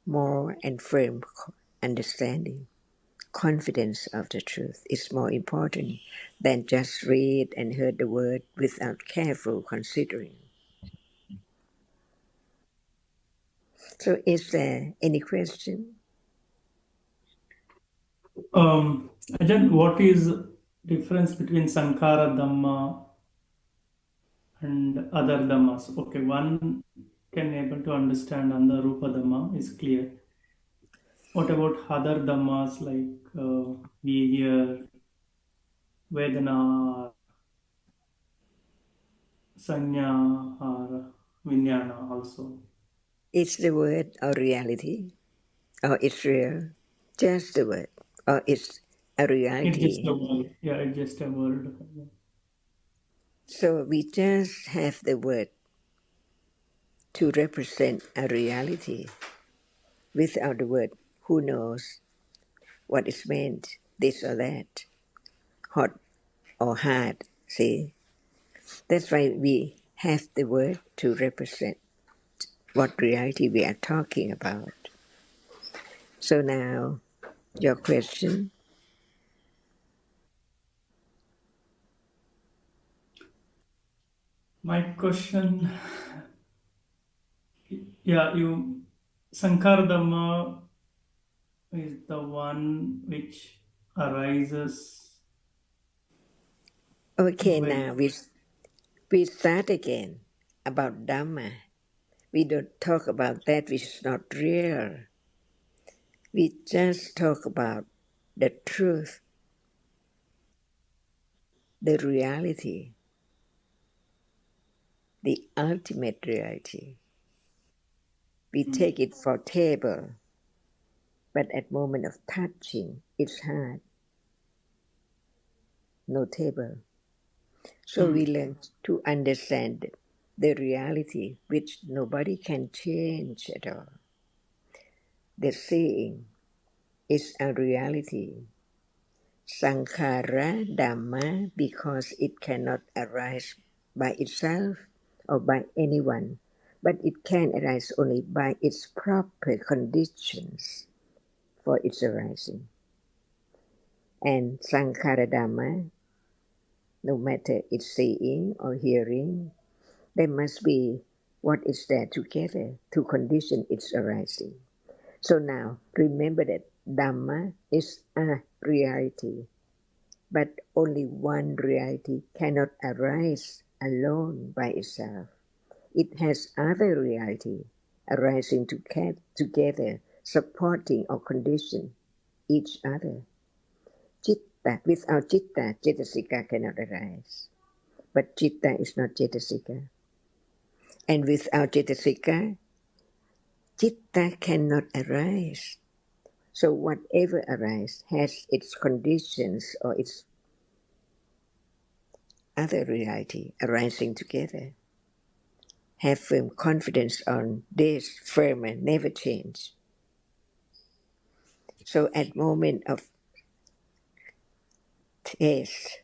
more and firm understanding, confidence of the truth is more important than just read and heard the word without careful considering. So is there any question? Ajahn, what is difference between Sankara Dhamma and other Dhammas? Okay, one can able to understand and the Rupa Dhamma is clear. What about other Dhammas like we hear Vedana, Sanya, or Vijnana also? Is the word or reality? Or it's real? Just the word. Or it's a It's just reality. a word. Yeah, it's just a word. So we just have the word to represent a reality. Without the word, who knows what is meant, this or that, hot or hard, see? That's why we have the word to represent what reality we are talking about. So now, your question, My question, yeah, you Sankara Dhamma is the one which arises okay, with. now we start again about Dhamma. We don't talk about that which is not real. We just talk about the truth, the reality, the ultimate reality. We take it for table, but at moment of touching, it's hard, no table. So we Mm, learn to understand the reality which nobody can change at all. The seeing is a reality. Sankhara Dhamma because it cannot arise by itself or by anyone, but it can arise only by its proper conditions for its arising. And Sankhara Dhamma, no matter it's seeing or hearing, there must be what is there together to condition its arising. So now remember that Dhamma is a reality, but only one reality cannot arise alone by itself. It has other reality arising together, supporting or condition each other. Chitta, without Chitta, Cetasika cannot arise. But Chitta is not Cetasika. And without Cetasika, Chitta cannot arise. So whatever arises has its conditions or its other reality arising together. Have firm confidence on this firm and never change. So at moment of taste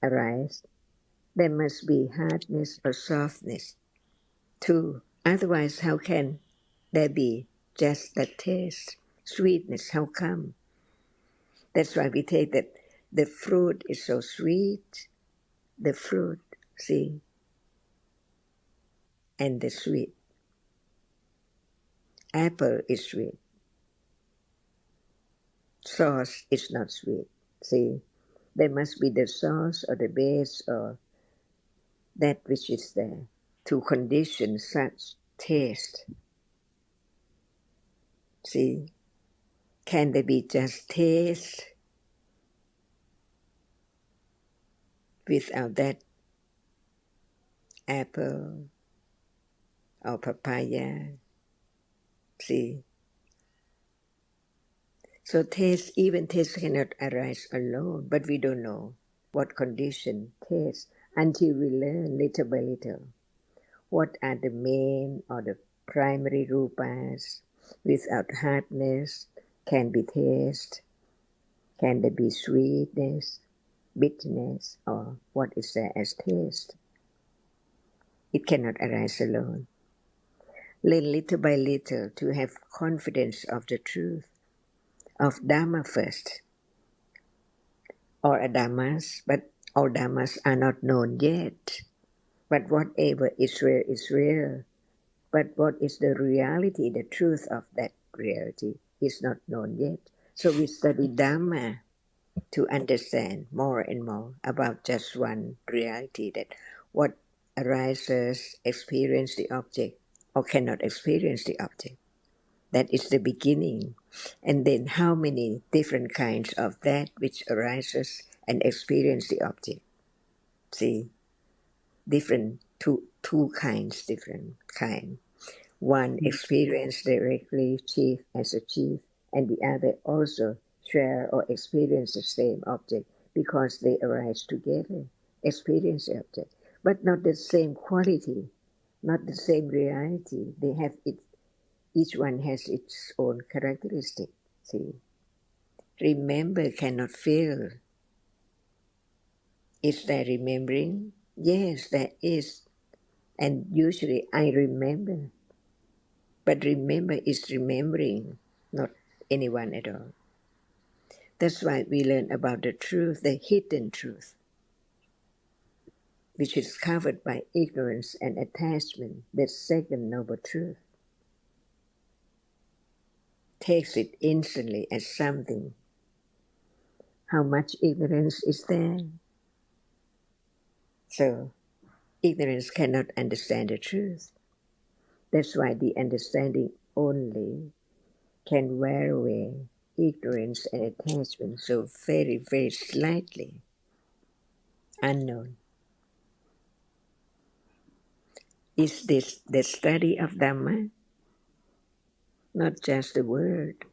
arise, there must be hardness or softness too. Otherwise, how can there be just that taste? Sweetness, how come? That's why we take that the fruit is so sweet, the fruit, see, and the sweet. Apple is sweet, sauce is not sweet, see. There must be the sauce or the base or that which is there to condition such taste. See, can there be just taste without that apple or papaya? See, so taste, even taste cannot arise alone, but we don't know what condition taste until we learn little by little what are the main or the primary rupas without hardness can be taste. Can there be sweetness, bitterness, or what is there as taste? It cannot arise alone. Learn little by little to have confidence of the truth of Dhamma first, or Dhammas, but all Dhammas are not known yet. But whatever is real is real. But what is the reality, the truth of that reality is not known yet. So we study Dhamma to understand more and more about just one reality, that what arises, experience the object or cannot experience the object. That is the beginning. And then how many different kinds of that which arises and experience the object. See, different, two kinds, different kind. One experience directly chief as a chief, and the other also share or experience the same object because they arise together, experience the object, but not the same quality, not the same reality. They have it. Each one has its own characteristic. See, remember cannot fail. Is there remembering? Yes, there is, and usually I remember. But remember is remembering, not anyone at all. That's why we learn about the truth, the hidden truth, which is covered by ignorance and attachment, the second noble truth. Takes it instantly as something. How much ignorance is there? So, ignorance cannot understand the truth. That's why the understanding only can wear away ignorance and attachment so very, very slightly, unknown. Is this the study of Dhamma? Not just the word.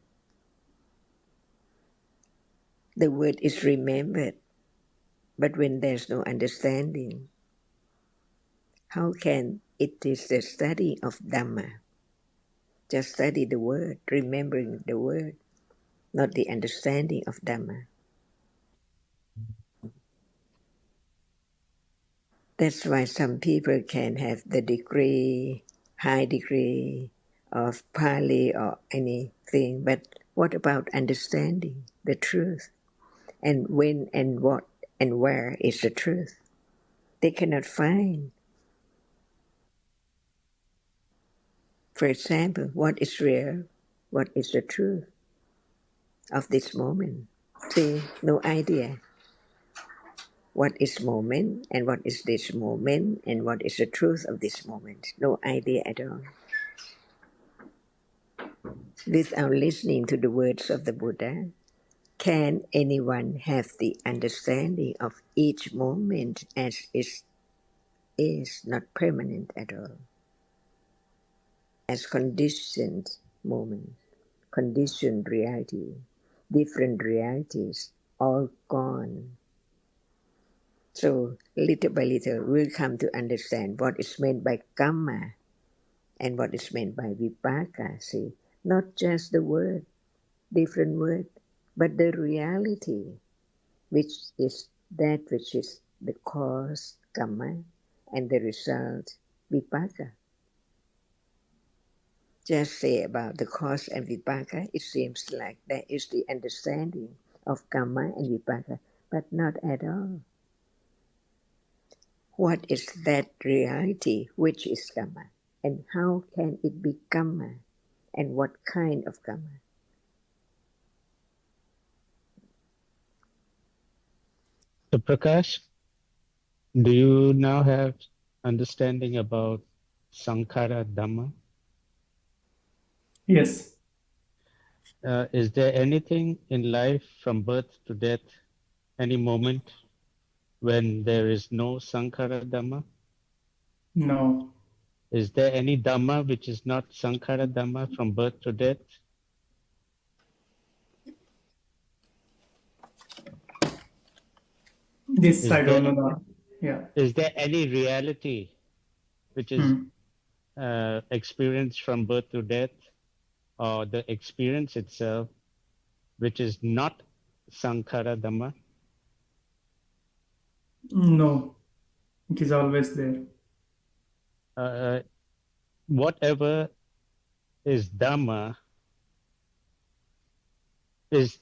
The word is remembered, but when there's no understanding, how can it is the study of Dhamma? Just study the word, remembering the word, not the understanding of Dhamma. That's why some people can have the degree, high degree of Pali or anything, but what about understanding the truth? And when and what and where is the truth? They cannot find. For example, what is real? What is the truth of this moment? See, no idea. What is moment and what is this moment and what is the truth of this moment? No idea at all. Without listening to the words of the Buddha, can anyone have the understanding of each moment as it is not permanent at all? As conditioned moment, conditioned reality, different realities, all gone. So little by little we'll come to understand what is meant by karma and what is meant by vipaka. See, not just the word, different word, but the reality, which is that which is the cause, karma, and the result, vipaka. Just say about the cause and vipaka, it seems like that is the understanding of karma and vipaka, but not at all. What is that reality which is karma? And how can it be karma? And what kind of karma? So Prakash, do you now have understanding about Sankhara Dhamma? Yes. Is there anything in life from birth to death, any moment when there is no Sankhara Dhamma? No. Is there any Dhamma which is not Sankhara Dhamma from birth to death? This Is I don't there know. Yeah. is there any reality which is Hmm. experienced from birth to death, or the experience itself which is not Sankhara Dhamma? No. It is always there. Uh, Whatever is Dhamma. Is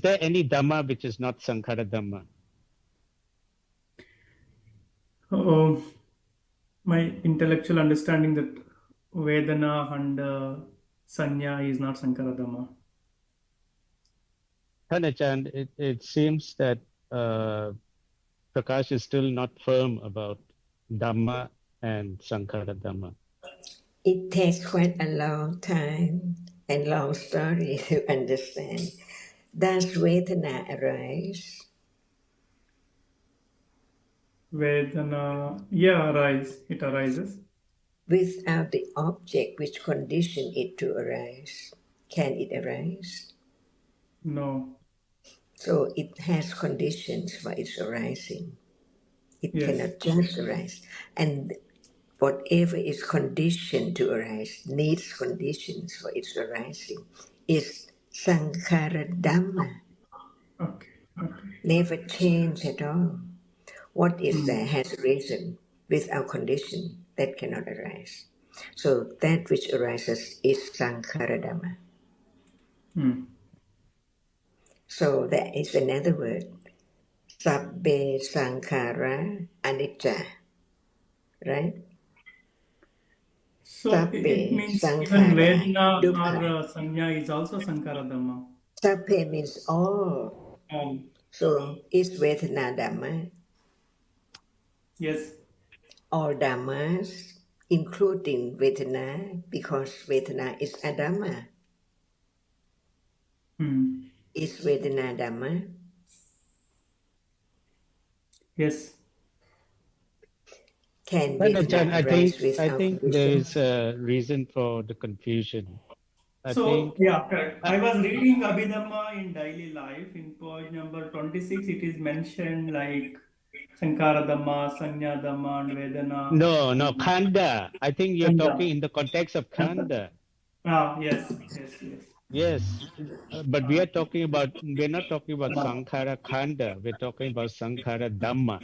there any Dhamma which is not Sankhara Dhamma? Oh, my intellectual understanding that Vedana and Sanya is not Sankara Dhamma. Ajahn, it seems that Prakash is still not firm about Dhamma and Sankhara Dhamma. It takes quite a long time and long story to understand. Does Vedana arise? Vedana, yeah, it arises. Without the object which condition it to arise, can it arise? No. So it has conditions for its arising. It Yes. cannot just arise. And whatever is conditioned to arise, needs conditions for its arising, is Sankhara Dhamma, Okay. Okay. never change at all. What is Hmm. there has arisen without condition that cannot arise. So that which arises is Sankhara Dhamma. Hmm. So there is another word, Sabbe Sankhara Anicca, right? So it Sabbe means even Sankhara Vedana or Dukkha. Sanya is also Sankara Dhamma. Sabbe means all. So is Vedana Dhamma, Yes. all Dhammas, including Vedana, because Vedana is a Dhamma. Hmm. Is Vedana Dhamma? Yes. Can Ajahn, Vedana arise I without think there condition? is a reason for the confusion. I So, think yeah, correct. I was reading Abhidhamma in daily life. In page number 26, it is mentioned like Sankara Dhamma, Sanya Dhamma, and Vedana. no, Khanda. I think you're talking Kanda. in the context of Khanda. Ah, yes, yes, yes. Yes, but we Ah, are talking about, we're not talking about Sankhara Khanda. We're talking about Sankhara Dhamma.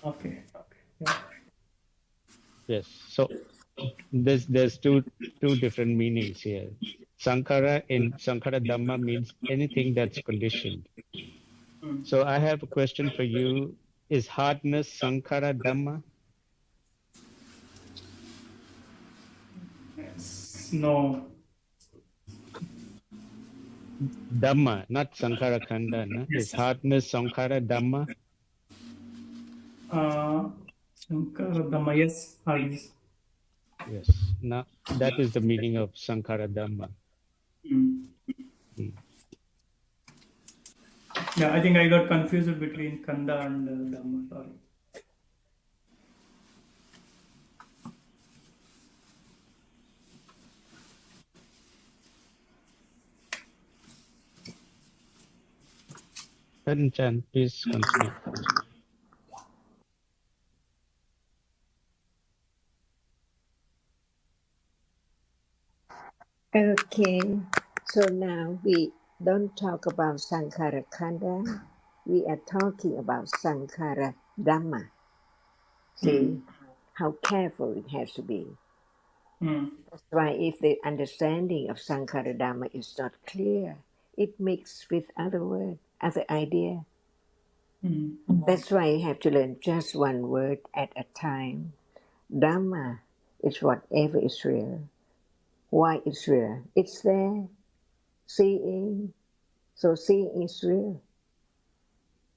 okay, okay. Yeah. Yes. So there's two different meanings here. Sankhara in Sankhara Dhamma means anything that's conditioned. Hmm. So I have a question for you. Is hardness Sankhara Dhamma? Yes. No. Dhamma, not Sankhara Khanda. No? Is Yes. hardness Sankhara Dhamma? Sankara Dhamma, yes, hardness. Yes. Now that is the meaning of Sankhara Dhamma. Hmm. Hmm. Yeah, I think I got confused between Kanda and Dhamma. Sorry. Chan, please continue. Okay, so now we don't talk about Sankhara Khanda, we are talking about Sankhara Dhamma. See how careful it has to be. Hmm. That's why if the understanding of Sankhara Dhamma is not clear, it mixes with other words, other idea. Hmm. That's why you have to learn just one word at a time. Dhamma is whatever is real. Why it's real? It's there, seeing. So seeing is real.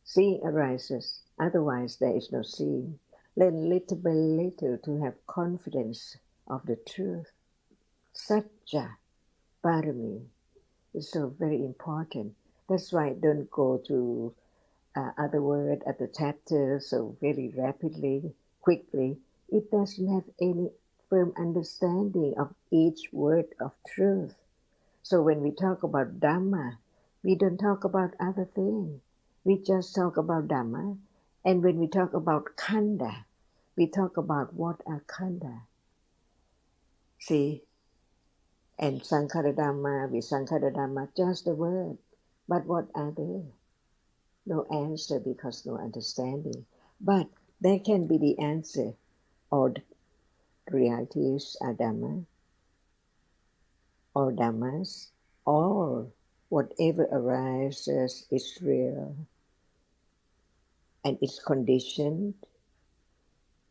Seeing arises, otherwise there is no seeing. Learn little by little to have confidence of the truth. Satya, parami, is so very important. That's why I don't go to other word at the chapter so very rapidly, quickly. It doesn't have any firm understanding of each word of truth. So when we talk about Dhamma, we don't talk about other things. We just talk about Dhamma. And when we talk about Khanda, we talk about what are Khanda. See, and Sankhara Dhamma, with Sankhara Dhamma, just the word. But what are they? No answer because no understanding. But there can be the answer. All realities are Dhamma. all Dhammas, all whatever arises is real and it's conditioned.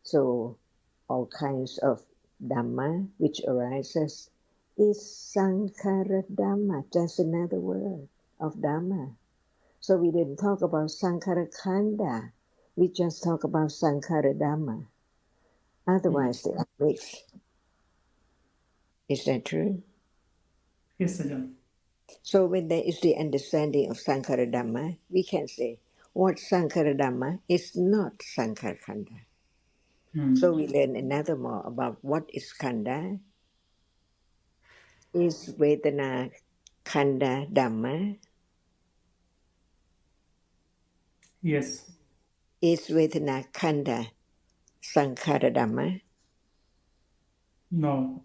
So all kinds of Dhamma which arises is Sankhara Dhamma, just another word of Dhamma. So we didn't talk about Sankhara Khanda, we just talk about Sankhara Dhamma. Otherwise they are mixed. Is that true? Yes, Ajahn. So when there is the understanding of Sankhara Dhamma, we can say what Sankhara Dhamma is not Sankhara Khanda. So we learn another more about what is Khanda, is Vedana Khanda Dhamma, Yes. is Vedana Khanda Sankhara Dhamma, No.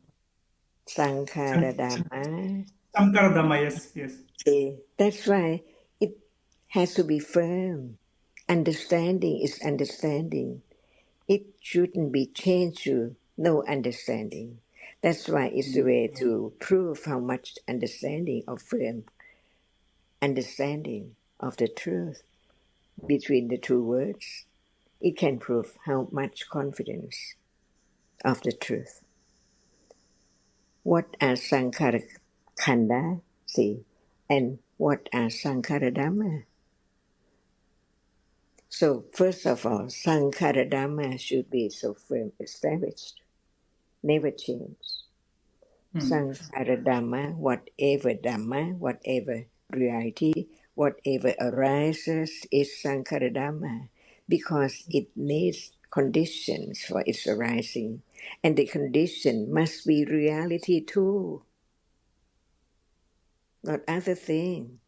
Sankhara Dhamma. Sankara Dhamma, yes, yes. See, that's why it has to be firm. Understanding is understanding. It shouldn't be changed to no understanding. That's why it's the way to prove how much understanding or firm understanding of the truth between the two words. It can prove how much confidence of the truth. What are Sankhara Khanda? See, and what are Sankhara Dhamma? So first of all, Sankhara Dhamma should be so firm established, never change. Sankhara Dhamma, whatever reality, whatever arises is Sankhara Dhamma because it needs conditions for its arising. And the condition must be reality too, not other thing.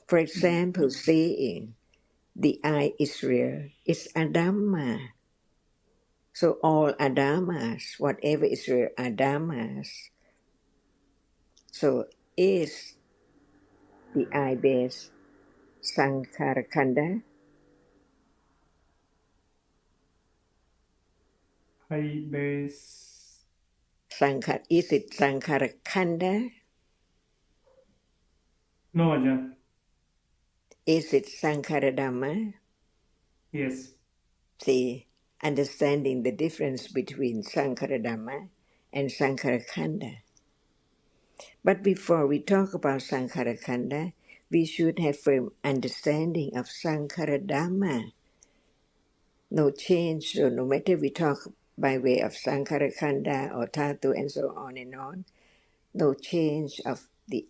For example, saying the I is real is a Dhamma. So all are Dhammas, whatever is real are Dhammas. So is the I base Sankhara Khanda? High base. Is it Sankhara Khanda? No, Ajahn. Is it Sankhara Dhamma? Yes. See, understanding the difference between Sankhara Dhamma and Sankhara Khanda. But before we talk about Sankhara Khanda, we should have firm understanding of Sankhara Dhamma. No change, so no matter we talk by way of Sankhara Khanda or Dhatu and so on, no change of the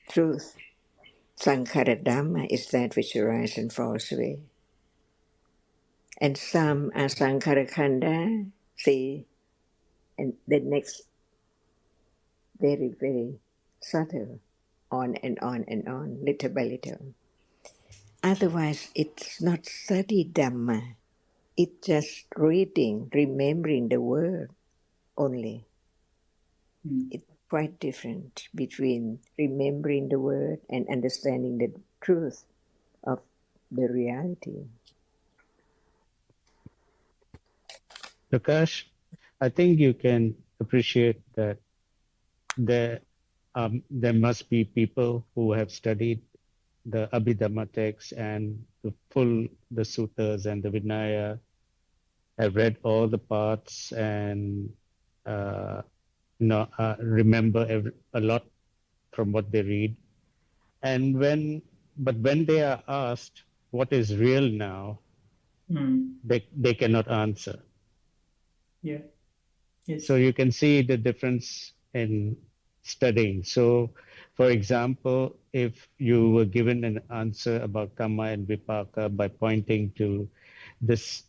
truth. Sankhara Dhamma is that which arises and falls away. And some are Sankhara Khanda, see, and the next very, very subtle, on and on and on, little by little. Otherwise, it's not study Dhamma. It's just reading, remembering the word only. It's quite different between remembering the word and understanding the truth of the reality. Prakash, I think you can appreciate that there must be people who have studied the Abhidhamma text and the suttas and the Vinaya, have read all the parts and uh, remember a lot from what they read. And when they are asked what is real now, they cannot answer. Yeah. Yes. So you can see the difference in studying. So, for example, if you were given an answer about karma and vipaka by pointing to this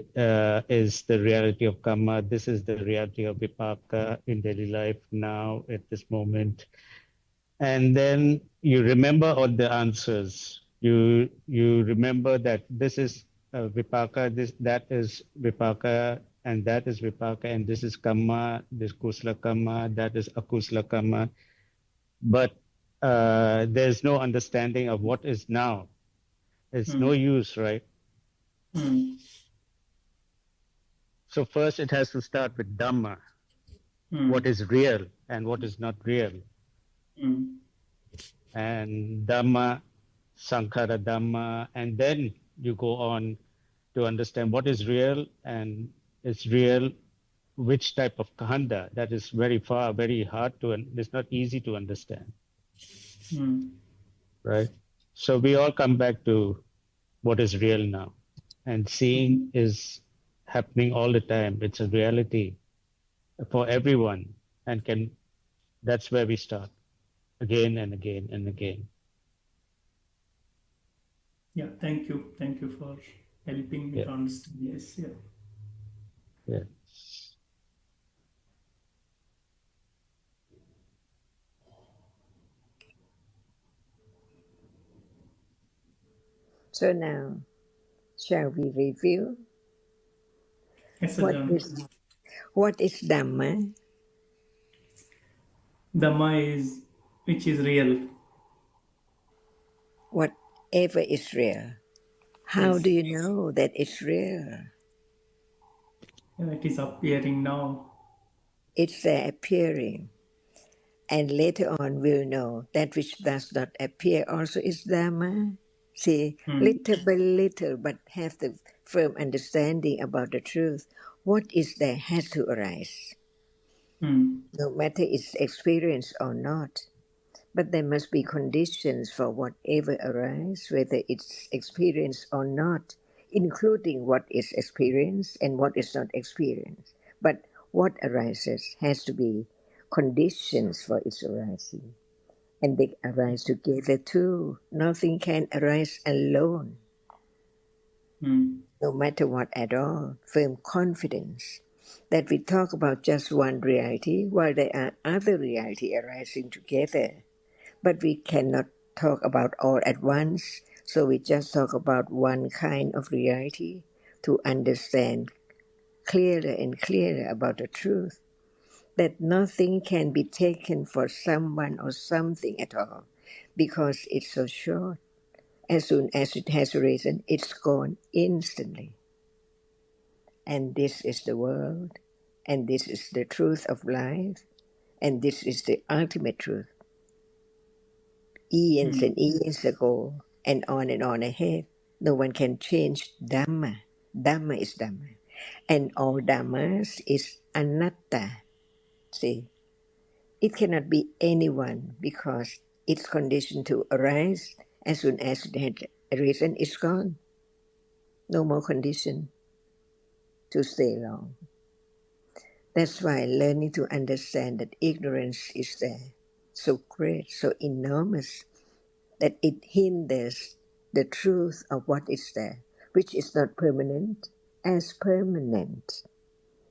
is the reality of karma, this is the reality of vipaka in daily life now at this moment, and then you remember all the answers. You remember that this is vipaka, that is vipaka, and that is vipaka, and this is karma, this kusala karma, that is akusala karma. But there's no understanding of what is now. It's no use, right? So first it has to start with Dhamma, what is real and what is not real. and Dhamma, Sankhara Dhamma, and then you go on to understand what is real and is real, which type of khanda. That is very far, very hard to, it's not easy to understand, right? So we all come back to what is real now, and seeing is happening all the time. It's a reality for everyone, and that's where we start again and again and again. Yeah, thank you. Thank you for helping me Yeah, to understand. Yes, yeah. yeah. So now, shall we review Yes, what Ajahn. is Dhamma? Dhamma is which is real. Whatever is real. How Yes, do you know that it's real? yeah, it is appearing now. It's there appearing, and later on we'll know that which does not appear also is Dhamma. See, little by little, but have the firm understanding about the truth. What is there has to arise, no matter it's experienced or not. But there must be conditions for whatever arises, whether it's experienced or not, including what is experienced and what is not experienced. But what arises has to be conditions for its arising. And they arise together too. Nothing can arise alone, no matter what at all. Firm confidence that we talk about just one reality while there are other reality arising together. But we cannot talk about all at once, so we just talk about one kind of reality to understand clearer and clearer about the truth, that nothing can be taken for someone or something at all, because it's so short. As soon as it has arisen, it's gone instantly. And this is the world, and this is the truth of life, and this is the ultimate truth. Eons and eons ago, and on ahead. No one can change Dhamma. Dhamma is Dhamma. And all Dhammas is anatta. See, it cannot be anyone because it's conditioned to arise. As soon as it had arisen, it's gone. No more condition to stay long. That's why learning to understand that ignorance is there, so great, so enormous, that it hinders the truth of what is there, which is not permanent, as permanent.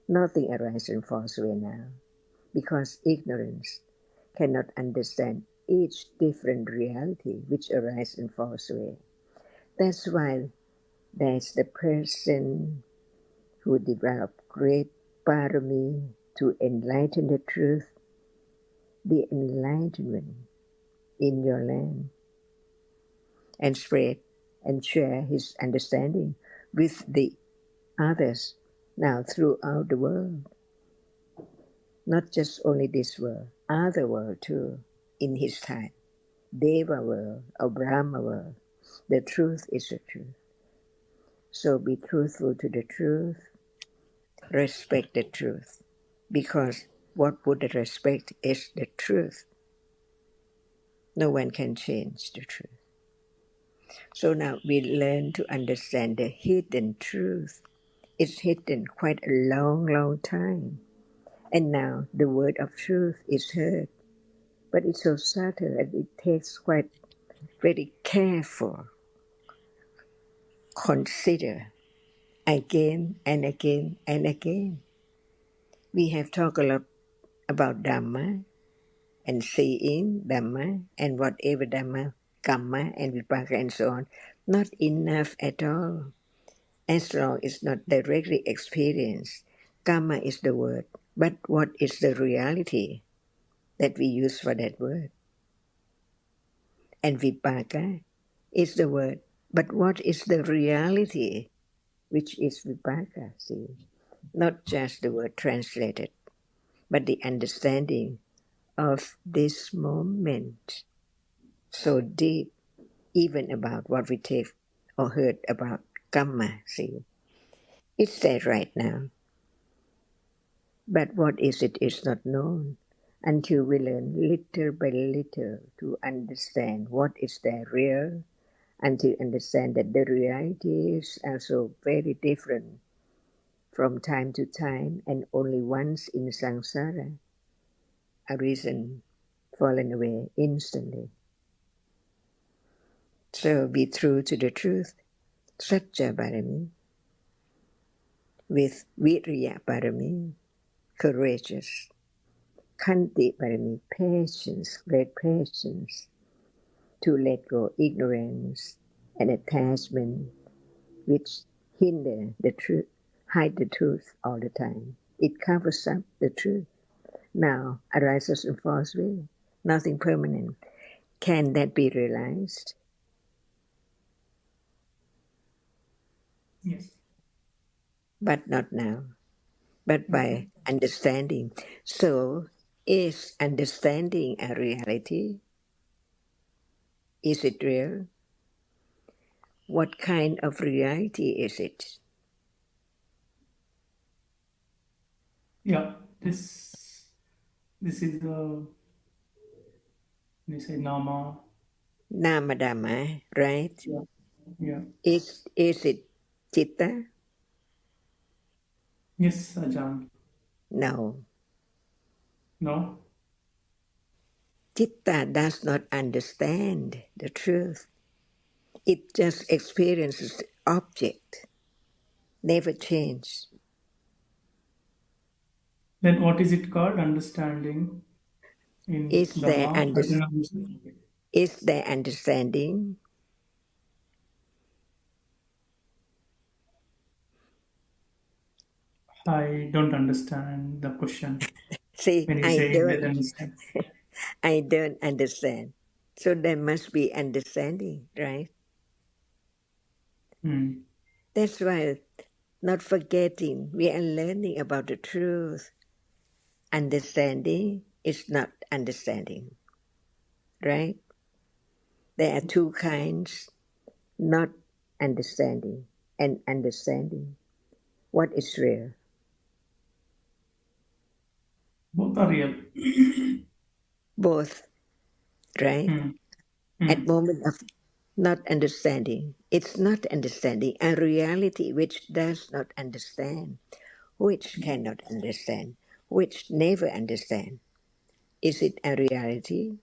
Nothing arises and falls away now, because ignorance cannot understand each different reality which arises and falls away. That's why there's the person who developed great parami to enlighten the truth, the enlightenment in your land, and spread and share his understanding with the others now throughout the world. Not just only this world, other world too, in his time. Deva world or Brahma world. The truth is the truth. So be truthful to the truth, respect the truth, because what Buddha respect is the truth. No one can change the truth. So now we learn to understand the hidden truth. It's hidden quite a long, long time. And now the word of truth is heard. But it's so subtle and it takes quite very careful consider again and again and again. We have talked a lot about Dhamma and seeing Dhamma and whatever Dhamma, Kamma and Vipaka and so on. Not enough at all. As long as not directly experienced. Kamma is the word. But what is the reality that we use for that word? And Vipaka is the word. But what is the reality which is Vipaka? See, not just the word translated, but the understanding of this moment so deep, even about what we take or heard about Kamma. See, it's there right now. But what is it is not known until we learn little by little to understand what is there real, and to understand that the reality is also very different from time to time and only once in samsara, arisen, fallen away instantly. So be true to the truth, Satya Barami, with Virya Barami, courageous, Khanti Barami, patience, great patience, to let go ignorance and attachment which hinder the truth, hide the truth all the time. It covers up the truth. Now arises in false way, nothing permanent. Can that be realized? Yes. But not now, but by understanding. So, is understanding a reality? Is it real? What kind of reality is it? Yeah. This is they say Nama. Namadama, right? Yeah. Yeah. Is it Chitta? Yes, Ajahn. No. No. Chitta does not understand the truth. It just experiences the object, never change. Then what is it called? Understanding in Is there, Dhamma? I don't understand. is there understanding? I don't understand the question. See, When you say that, understand. I don't understand. So there must be understanding, right? Hmm. That's why not forgetting, we are learning about the truth. Understanding is not understanding, right? There are two kinds, not understanding and understanding. What is real? Both are real. Both, right? Hmm. Hmm. At moment of not understanding, it's not understanding a reality which does not understand, which cannot understand, which never understand. Is it a reality?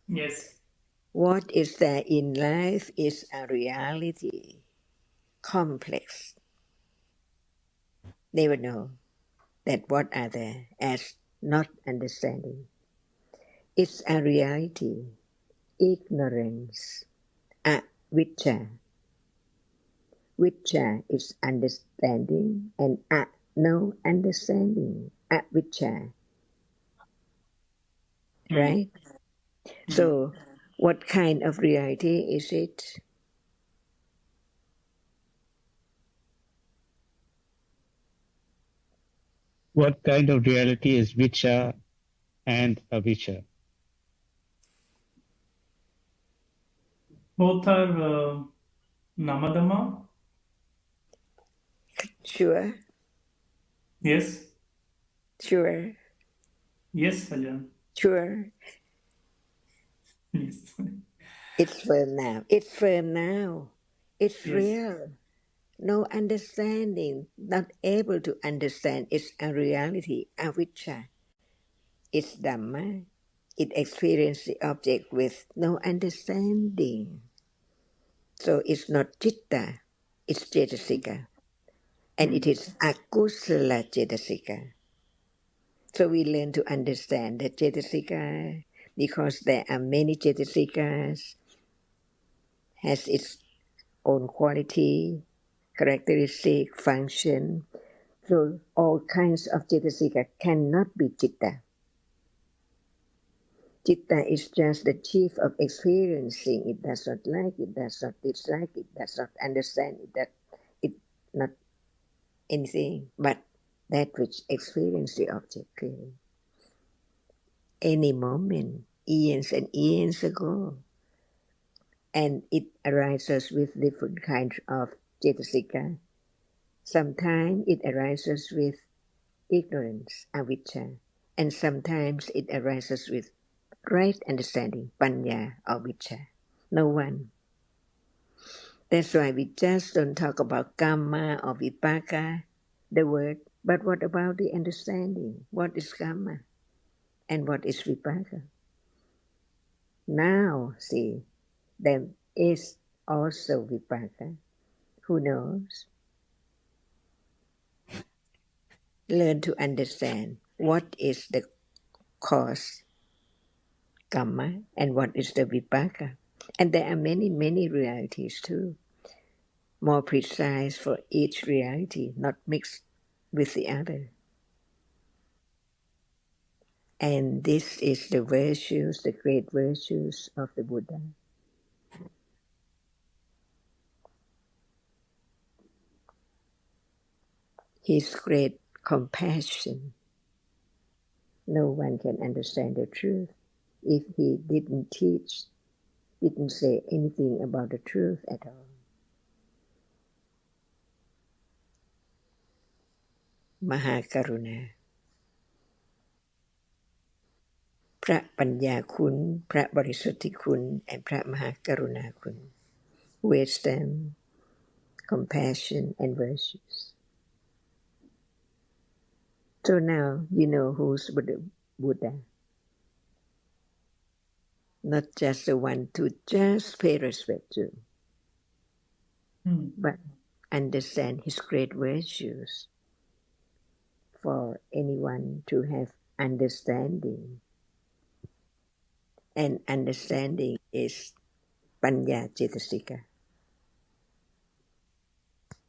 Yes. What is there in life is a reality, complex. Never know that what are there as not understanding. It's a reality, ignorance, avijja. Vijja is understanding and no understanding, avijja, Hmm. right? Hmm. So what kind of reality is it? What kind of reality is vicha and avicca? Both are Namadama. Sure, Yes. sure, Yes, Ajahn. sure. Yes. It's firm now. It's firm now. It's Yes. real. No understanding, not able to understand. It's a reality, avijja. It's Dhamma. It experiences the object with no understanding. So it's not citta, it's cetasika. And Hmm. it is akusala cetasika. So we learn to understand that cetasika, because there are many cetasikas, has its own quality, characteristic, function. So all kinds of cetasika cannot be citta. Citta is just the chief of experiencing. It does not like, it does not dislike, it does not understand, it not anything but that which experiences the object clearly. any moment, years and years ago. And it arises with different kinds of cetasika. Sometimes it arises with ignorance, avijja, and sometimes it arises with right understanding, panya or vijja. No one. That's why we just don't talk about karma or vipaka, the word, but what about the understanding? What is karma and what is vipaka? Now, see, there is also vipaka. Who knows? Learn to understand what is the cause, karma, and what is the vipaka. And there are many, many realities too, more precise for each reality, not mixed with the other. And this is the virtues, the great virtues of the Buddha. His great compassion. No one can understand the truth if he didn't teach, didn't say anything about the truth at all. Mahakaruna. พระปัญญาคุณพระบริสุทธิคุณand พระมหากรุณาคุณ wisdom, compassion and virtues. So now you know who's Buddha. Not just the one to just pay respect to, but understand his great virtues for anyone to have understanding. And understanding is panya cetasika.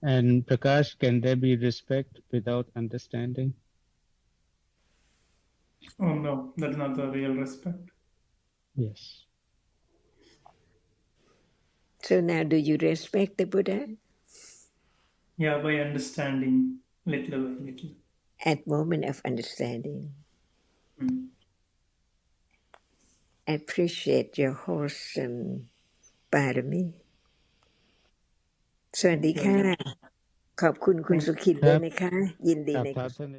And Prakash, can there be respect without understanding? Oh no, that's not the real respect. Yes. So now do you respect the Buddha? Yeah, by understanding little by little. At moment of understanding, appreciate your wholesome bharami. สวัสดีค่ะ ขอบคุณคุณสุขิตด้วยนะคะ ยินดีในกุศล